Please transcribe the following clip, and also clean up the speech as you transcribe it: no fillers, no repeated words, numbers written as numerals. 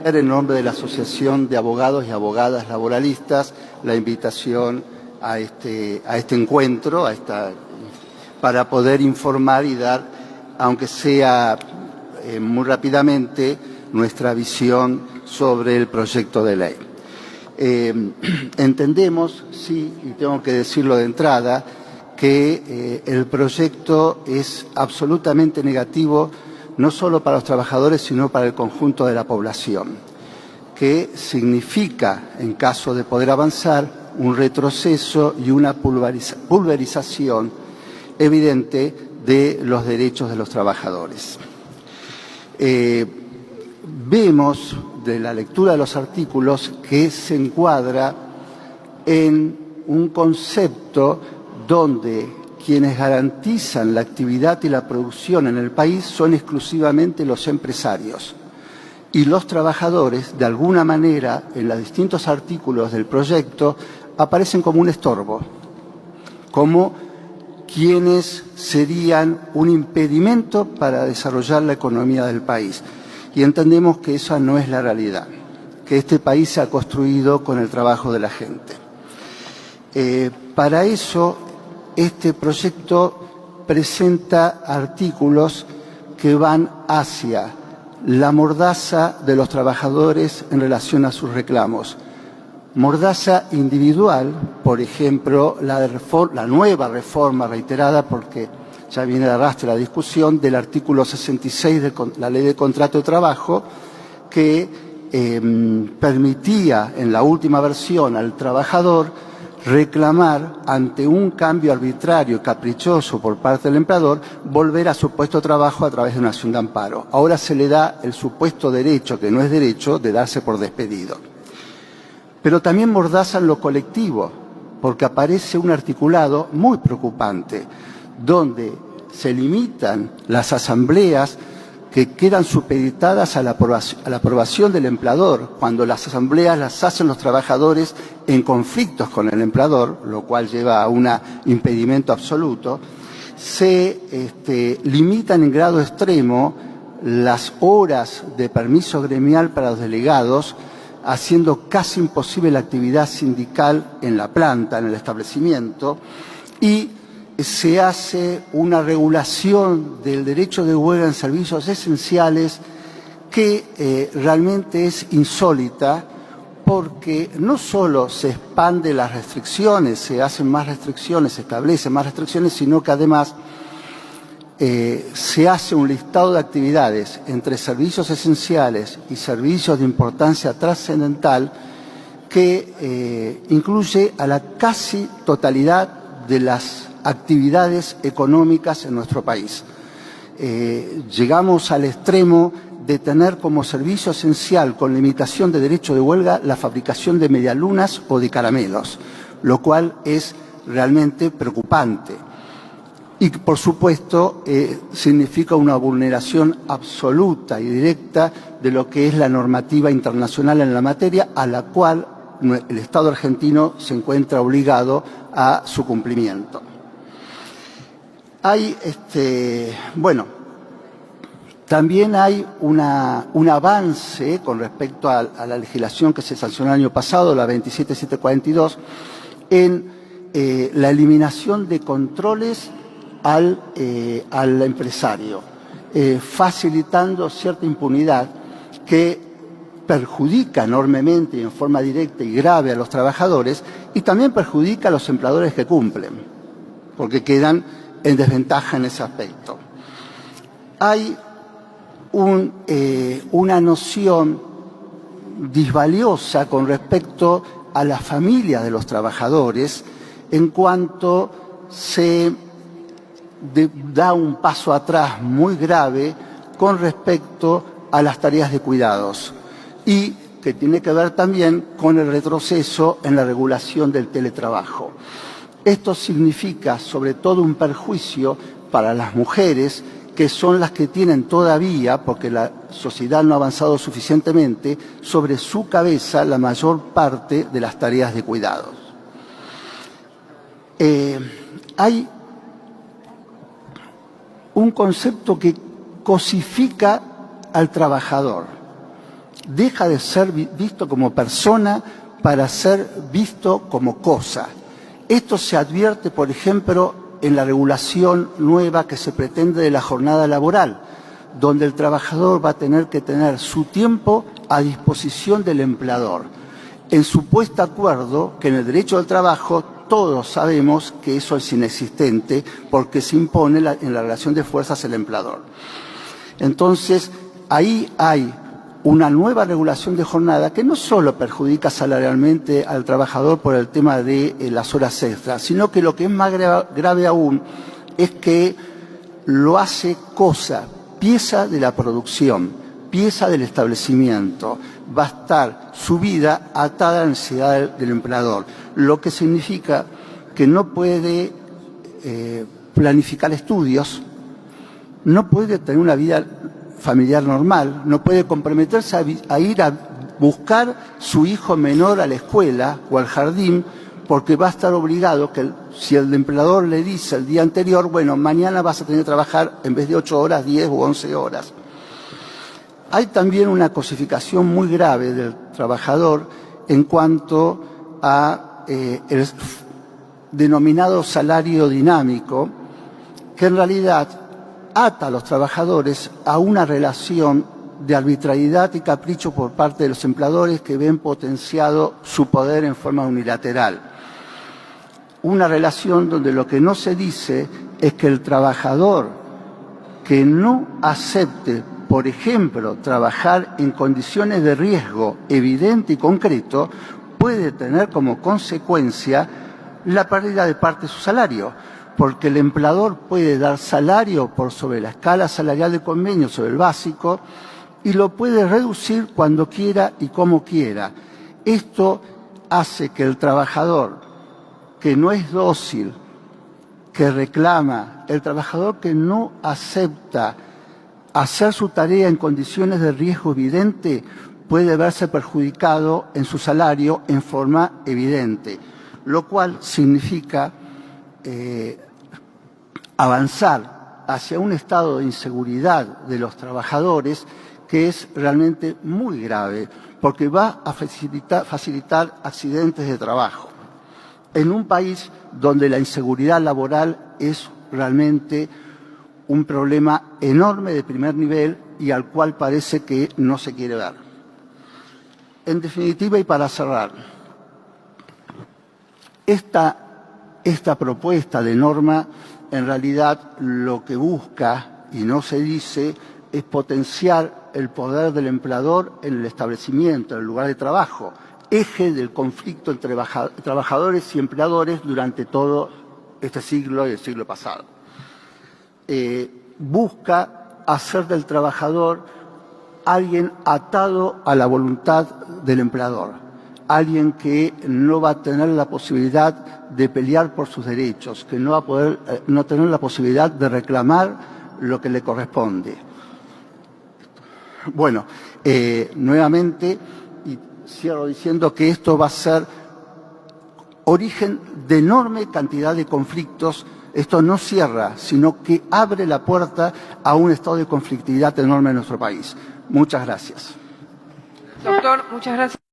En nombre de la Asociación de Abogados y Abogadas Laboralistas, la invitación a este encuentro, para poder informar y dar, aunque sea muy rápidamente, nuestra visión sobre el proyecto de ley. Entendemos, sí, y tengo que decirlo de entrada, que el proyecto es absolutamente negativo no solo para los trabajadores, sino para el conjunto de la población, que significa, en caso de poder avanzar, un retroceso y una pulverización evidente de los derechos de los trabajadores. Vemos de la lectura de los artículos que se encuadra en un concepto donde quienes garantizan la actividad y la producción en el país son exclusivamente los empresarios. Y los trabajadores, de alguna manera, en los distintos artículos del proyecto, aparecen como un estorbo, como quienes serían un impedimento para desarrollar la economía del país. Y entendemos que esa no es la realidad, que este país se ha construido con el trabajo de la gente. Para eso, este proyecto presenta artículos que van hacia la mordaza de los trabajadores en relación a sus reclamos. Mordaza individual, por ejemplo, la nueva reforma reiterada, porque ya viene de arrastre la discusión, del artículo 66 de la Ley de Contrato de Trabajo, que permitía en la última versión al trabajador reclamar ante un cambio arbitrario y caprichoso por parte del empleador, volver a su puesto de trabajo a través de una acción de amparo. Ahora se le da el supuesto derecho, que no es derecho, de darse por despedido. Pero también mordaza en lo colectivo, porque aparece un articulado muy preocupante, donde se limitan las asambleas que quedan supeditadas a la aprobación del empleador, cuando las asambleas las hacen los trabajadores en conflictos con el empleador, lo cual lleva a un impedimento absoluto. Se limitan en grado extremo las horas de permiso gremial para los delegados, haciendo casi imposible la actividad sindical en la planta, en el establecimiento, y se hace una regulación del derecho de huelga en servicios esenciales que realmente es insólita, porque no solo se expanden las restricciones, se hacen más restricciones, se establecen más restricciones, sino que además se hace un listado de actividades entre servicios esenciales y servicios de importancia trascendental que incluye a la casi totalidad de las actividades económicas en nuestro país. Llegamos al extremo de tener como servicio esencial con limitación de derecho de huelga la fabricación de medialunas o de caramelos, lo cual es realmente preocupante. Y, por supuesto, significa una vulneración absoluta y directa de lo que es la normativa internacional en la materia, a la cual el Estado argentino se encuentra obligado a su cumplimiento. También hay un avance con respecto a la legislación que se sancionó el año pasado, la 27742, en la eliminación de controles al empresario, facilitando cierta impunidad que perjudica enormemente y en forma directa y grave a los trabajadores, y también perjudica a los empleadores que cumplen, porque quedan en desventaja en ese aspecto. Hay una noción disvaliosa con respecto a la familia de los trabajadores, en cuanto se da un paso atrás muy grave con respecto a las tareas de cuidados, y que tiene que ver también con el retroceso en la regulación del teletrabajo. Esto significa sobre todo un perjuicio para las mujeres, que son las que tienen todavía, porque la sociedad no ha avanzado suficientemente, sobre su cabeza la mayor parte de las tareas de cuidados. Hay un concepto que cosifica al trabajador, Deja de ser visto como persona para ser visto como cosa. Esto se advierte, por ejemplo, en la regulación nueva que se pretende de la jornada laboral, donde el trabajador va a tener que tener su tiempo a disposición del empleador. En supuesto acuerdo que en el derecho del trabajo todos sabemos que eso es inexistente porque se impone en la relación de fuerzas el empleador. Entonces, ahí hay una nueva regulación de jornada que no solo perjudica salarialmente al trabajador por el tema de las horas extras, sino que lo que es más grave aún es que lo hace pieza de la producción, pieza del establecimiento. Va a estar su vida atada a la necesidad del empleador, lo que significa que no puede planificar estudios, no puede tener una vida familiar normal, no puede comprometerse a ir a buscar su hijo menor a la escuela o al jardín, porque va a estar obligado que si el empleador le dice el día anterior, bueno, mañana vas a tener que trabajar en vez de 8 horas, 10 u 11 horas. Hay también una cosificación muy grave del trabajador en cuanto a el denominado salario dinámico, que en realidad ata a los trabajadores a una relación de arbitrariedad y capricho por parte de los empleadores que ven potenciado su poder en forma unilateral. Una relación donde lo que no se dice es que el trabajador que no acepte, por ejemplo, trabajar en condiciones de riesgo evidente y concreto, puede tener como consecuencia la pérdida de parte de su salario, porque el empleador puede dar salario por sobre la escala salarial de convenio, sobre el básico, y lo puede reducir cuando quiera y como quiera. Esto hace que el trabajador que no es dócil, que reclama, el trabajador que no acepta hacer su tarea en condiciones de riesgo evidente, puede verse perjudicado en su salario en forma evidente, lo cual significa avanzar hacia un estado de inseguridad de los trabajadores que es realmente muy grave, porque va a facilitar accidentes de trabajo. En un país donde la inseguridad laboral es realmente un problema enorme de primer nivel y al cual parece que no se quiere dar. En definitiva, y para cerrar, esta propuesta de norma en realidad lo que busca, y no se dice, es potenciar el poder del empleador en el establecimiento, en el lugar de trabajo, eje del conflicto entre trabajadores y empleadores durante todo este siglo y el siglo pasado. Busca hacer del trabajador alguien atado a la voluntad del empleador, alguien que no va a tener la posibilidad de pelear por sus derechos, que no va a poder no tener la posibilidad de reclamar lo que le corresponde. Bueno, nuevamente, y cierro diciendo que esto va a ser origen de enorme cantidad de conflictos. Esto no cierra, sino que abre la puerta a un estado de conflictividad enorme en nuestro país. Muchas gracias. Doctor, muchas gracias.